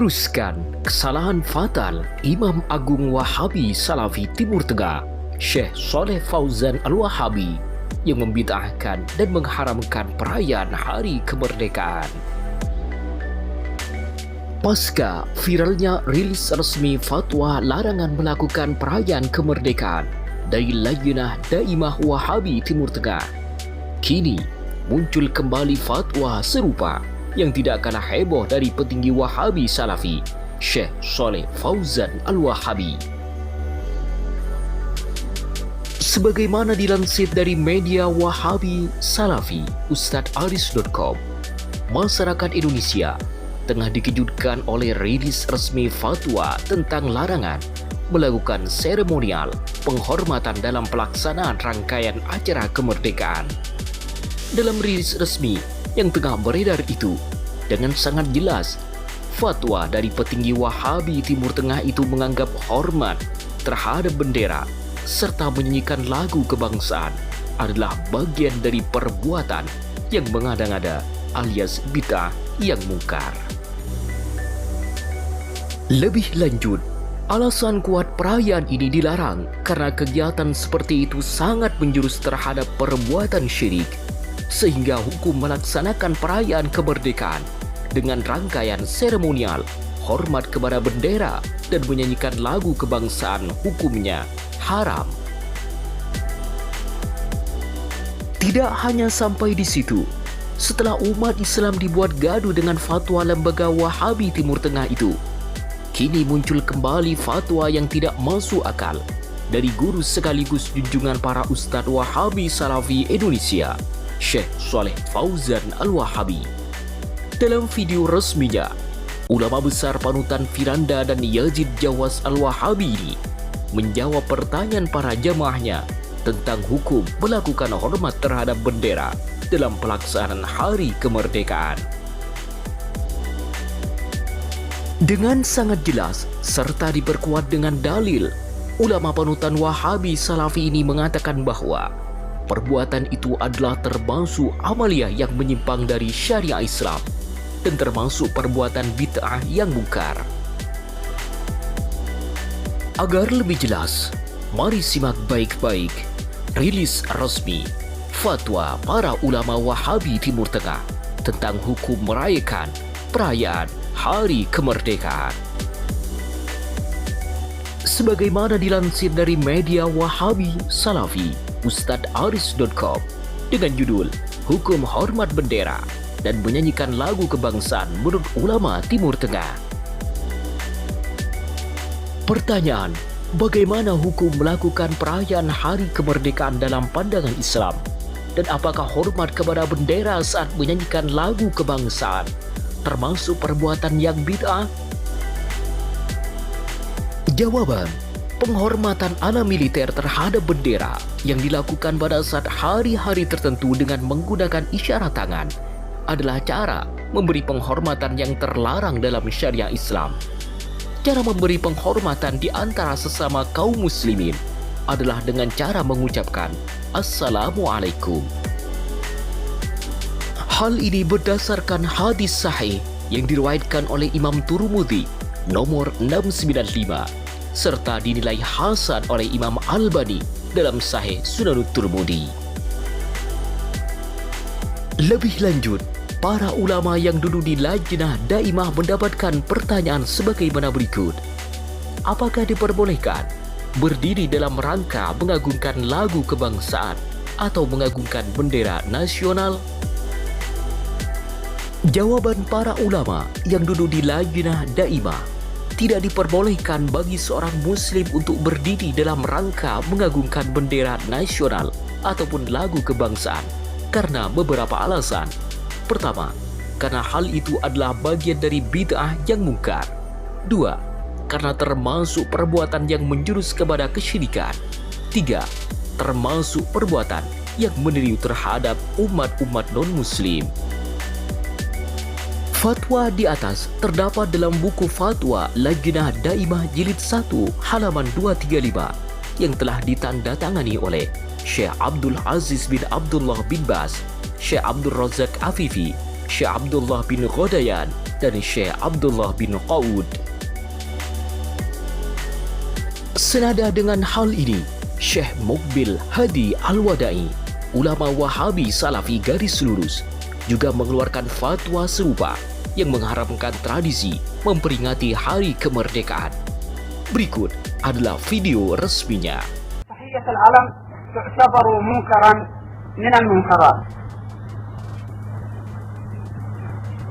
meluruskan kesalahan fatal Imam Agung Wahabi Salafi Timur Tengah, Syekh Shaleh Fauzan Al-Wahabi, yang membid'ahkan dan mengharamkan perayaan Hari Kemerdekaan. Pasca viralnya rilis resmi fatwa larangan melakukan perayaan kemerdekaan dari Lajnah Daimah Wahabi Timur Tengah, kini muncul kembali fatwa serupa yang tidak kalah heboh dari petinggi Wahabi Salafi, Syekh Shaleh Fauzan Al-Wahabi. Sebagaimana dilansir dari media Wahabi Salafi, ustadzaris.com, masyarakat Indonesia tengah dikejutkan oleh rilis resmi fatwa tentang larangan melakukan seremonial penghormatan dalam pelaksanaan rangkaian acara kemerdekaan. Dalam rilis resmi yang tengah beredar itu, dengan sangat jelas, fatwa dari petinggi Wahabi Timur Tengah itu menganggap hormat terhadap bendera serta menyanyikan lagu kebangsaan adalah bagian dari perbuatan yang mengada-ngada alias bid'ah yang mungkar. Lebih lanjut, alasan kuat perayaan ini dilarang karena kegiatan seperti itu sangat menjurus terhadap perbuatan syirik, sehingga hukum melaksanakan perayaan kemerdekaan dengan rangkaian seremonial, hormat kepada bendera, dan menyanyikan lagu kebangsaan hukumnya haram. Tidak hanya sampai di situ, setelah umat Islam dibuat gaduh dengan fatwa lembaga Wahabi Timur Tengah itu, kini muncul kembali fatwa yang tidak masuk akal dari guru sekaligus junjungan para ustadz Wahabi Salafi Indonesia, Syekh Shaleh Fauzan Al-Wahabi. Dalam video resminya, ulama besar panutan Firanda dan Yazid Jawas Al-Wahabi ini menjawab pertanyaan para jamaahnya tentang hukum melakukan hormat terhadap bendera dalam pelaksanaan Hari Kemerdekaan. Dengan sangat jelas serta diperkuat dengan dalil, ulama panutan Wahabi Salafi ini mengatakan bahwa perbuatan itu adalah termasuk amaliyah yang menyimpang dari syariah Islam dan termasuk perbuatan bid'ah yang mungkar. Agar lebih jelas, mari simak baik-baik rilis resmi fatwa para ulama Wahabi Timur Tengah tentang hukum merayakan perayaan Hari Kemerdekaan. Sebagaimana dilansir dari media Wahabi Salafi, ustadzaris.com, dengan judul Hukum Hormat Bendera dan Menyanyikan Lagu Kebangsaan menurut Ulama Timur Tengah. Pertanyaan, bagaimana hukum melakukan perayaan Hari Kemerdekaan dalam pandangan Islam? Dan apakah hormat kepada bendera saat menyanyikan lagu kebangsaan termasuk perbuatan yang bid'ah? Jawaban, penghormatan ala militer terhadap bendera yang dilakukan pada saat hari-hari tertentu dengan menggunakan isyarat tangan adalah cara memberi penghormatan yang terlarang dalam syariah Islam. Cara memberi penghormatan di antara sesama kaum muslimin adalah dengan cara mengucapkan Assalamualaikum. Hal ini berdasarkan hadis sahih yang diriwayatkan oleh Imam Tirmidzi nomor 695 serta dinilai hasan oleh Imam Albani dalam Sahih Sunan Tirmidzi. Lebih lanjut, para ulama yang duduk di Lajnah Daimah mendapatkan pertanyaan sebagaimana berikut. Apakah diperbolehkan berdiri dalam rangka mengagungkan lagu kebangsaan atau mengagungkan bendera nasional? Jawaban para ulama yang duduk di Lajnah Daimah, tidak diperbolehkan bagi seorang muslim untuk berdiri dalam rangka mengagungkan bendera nasional ataupun lagu kebangsaan karena beberapa alasan. Pertama, karena hal itu adalah bagian dari bid'ah yang mungkar. Dua, karena termasuk perbuatan yang menjurus kepada kesyirikan. Tiga, termasuk perbuatan yang meniru terhadap umat-umat non-muslim. Fatwa di atas terdapat dalam buku Fatwa Lajnah Daimah Jilid 1 halaman 235 yang telah ditandatangani oleh Syekh Abdul Aziz bin Abdullah bin Baz, Syekh Abdul Razak Afifi, Syekh Abdullah bin Ghadayan dan Syekh Abdullah bin Qaud. Senada dengan hal ini, Syekh Muqbil Hadi Al-Wadai, ulama Wahabi Salafi garis lurus, juga mengeluarkan fatwa serupa yang mengharamkan tradisi memperingati hari kemerdekaan. Berikut adalah video resminya. تحية العلم تعتبر منكرا من المنكرات،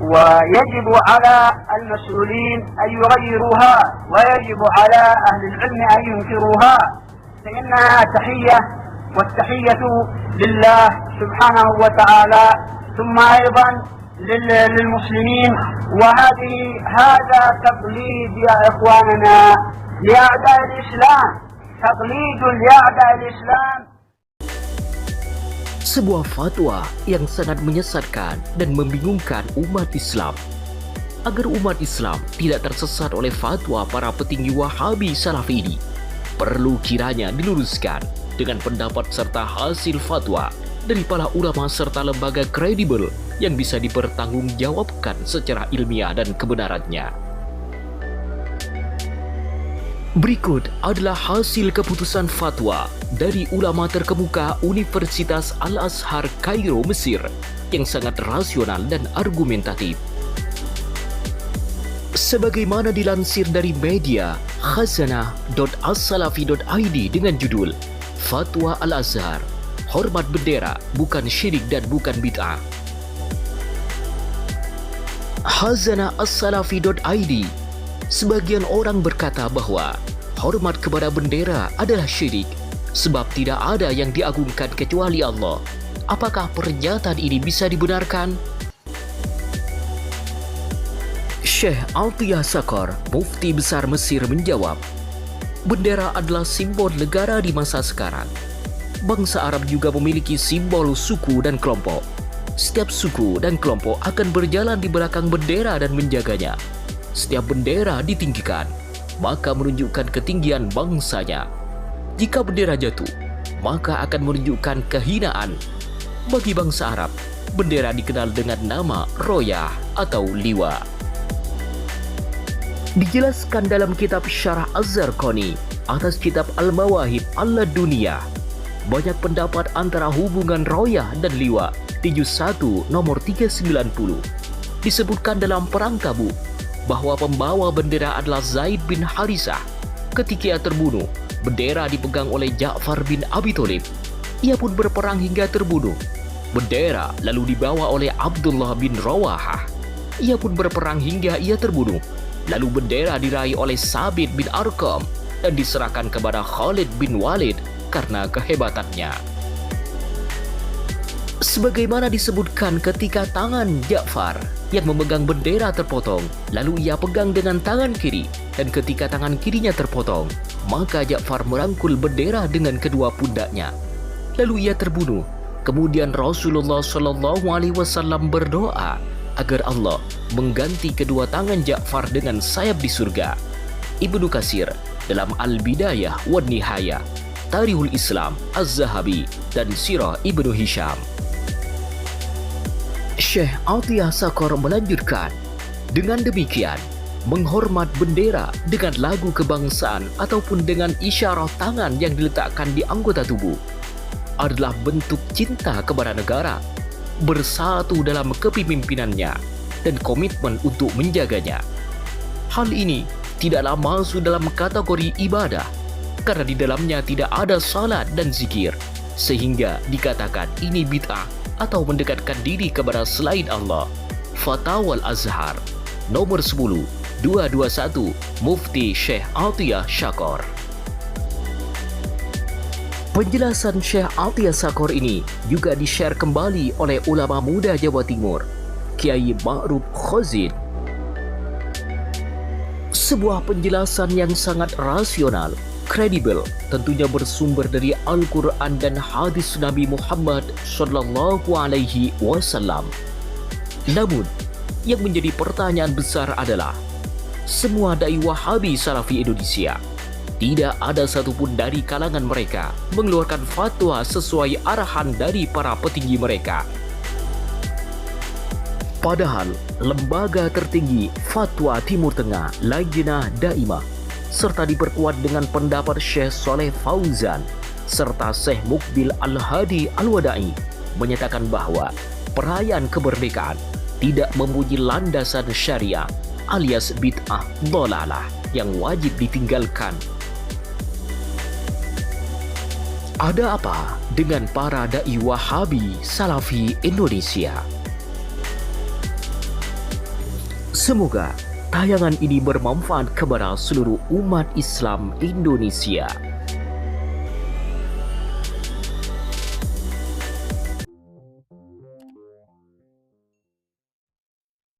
ويجب على المسؤولين أن يغيروها، ويجب على أهل العلم أن ينكروها، فإنها تحية، والتحية لله سبحانه وتعالى، ثم أيضا للمسلمين. هذا تقليد يا إخواننا لأعداء الإسلام، تقليد لأعداء الإسلام. Sebuah fatwa yang sangat menyesatkan dan membingungkan umat Islam. Agar umat Islam tidak tersesat oleh fatwa para petinggi Wahabi Salafi ini, perlu kiranya diluruskan dengan pendapat serta hasil fatwa dari para ulama serta lembaga kredibel yang bisa dipertanggungjawabkan secara ilmiah dan kebenarannya. Berikut adalah hasil keputusan fatwa dari ulama terkemuka Universitas Al-Azhar Kairo, Mesir, yang sangat rasional dan argumentatif. Sebagaimana dilansir dari media khazanah.assalafi.id dengan judul Fatwa Al-Azhar, hormat bendera bukan syirik dan bukan bid'ah. Khazanah.assalafi.id, sebagian orang berkata bahwa hormat kepada bendera adalah syirik sebab tidak ada yang diagungkan kecuali Allah. Apakah pernyataan ini bisa dibenarkan? Syekh Atiyah Sakor, Mufti Besar Mesir, menjawab, bendera adalah simbol negara di masa sekarang. Bangsa Arab juga memiliki simbol suku dan kelompok. Setiap suku dan kelompok akan berjalan di belakang bendera dan menjaganya. Setiap bendera ditinggikan, maka menunjukkan ketinggian bangsanya. Jika bendera jatuh, maka akan menunjukkan kehinaan. Bagi bangsa Arab, bendera dikenal dengan nama royah atau liwa. Dijelaskan dalam kitab Syarah Az-Zarqani atas kitab Al-Mawahib Al-Laduniyah, banyak pendapat antara hubungan royah dan liwa di juz 1 nomor 390. Disebutkan dalam perang Tabuk bahwa pembawa bendera adalah Zaid bin Harisah. Ketika ia terbunuh, bendera dipegang oleh Ja'far bin Abi Thalib. Ia pun berperang hingga terbunuh. Bendera lalu dibawa oleh Abdullah bin Rawahah. Ia pun berperang hingga ia terbunuh. Lalu bendera diraih oleh Sabit bin Arqam dan diserahkan kepada Khalid bin Walid karena kehebatannya. Sebagaimana disebutkan ketika tangan Ja'far yang memegang bendera terpotong, lalu ia pegang dengan tangan kiri, dan ketika tangan kirinya terpotong, maka Ja'far merangkul bendera dengan kedua pundaknya. Lalu ia terbunuh. Kemudian Rasulullah SAW berdoa agar Allah mengganti kedua tangan Ja'far dengan sayap di surga. Ibnu Katsir dalam Al-Bidayah wan Nihayah, Tarikhul Islam Az-Zahabi, dan Sirah Ibnu Hisham. Syekh Atiyah Sakor melanjutkan, dengan demikian, menghormat bendera dengan lagu kebangsaan ataupun dengan isyarat tangan yang diletakkan di anggota tubuh adalah bentuk cinta kepada negara, bersatu dalam kepemimpinannya, dan komitmen untuk menjaganya. Hal ini tidaklah masuk dalam kategori ibadah, karena di dalamnya tidak ada salat dan zikir, sehingga dikatakan ini bid'ah atau mendekatkan diri kepada selain Allah. Fatwa Al-Azhar nomor 10 221 Mufti Syekh Atiyah Sakor. Penjelasan Syekh Atiyah Sakor ini juga di-share kembali oleh ulama muda Jawa Timur, Kiai Ma'ruf Khazin. Sebuah penjelasan yang sangat rasional, kredibel, tentunya bersumber dari Al-Quran dan hadis Nabi Muhammad SAW. Namun, yang menjadi pertanyaan besar adalah, semua dai Wahabi Salafi Indonesia, tidak ada satupun dari kalangan mereka mengeluarkan fatwa sesuai arahan dari para petinggi mereka. Padahal lembaga tertinggi Fatwa Timur Tengah Lajnah Daimah serta diperkuat dengan pendapat Syekh Saleh Fauzan serta Syekh Mukbil Al-Hadi Al-Wadai menyatakan bahwa perayaan kemerdekaan tidak mempunyai landasan syariah alias bid'ah dhalalah yang wajib ditinggalkan. Ada apa dengan para dai Wahabi Salafi Indonesia? Semoga tayangan ini bermanfaat kepada seluruh umat Islam Indonesia.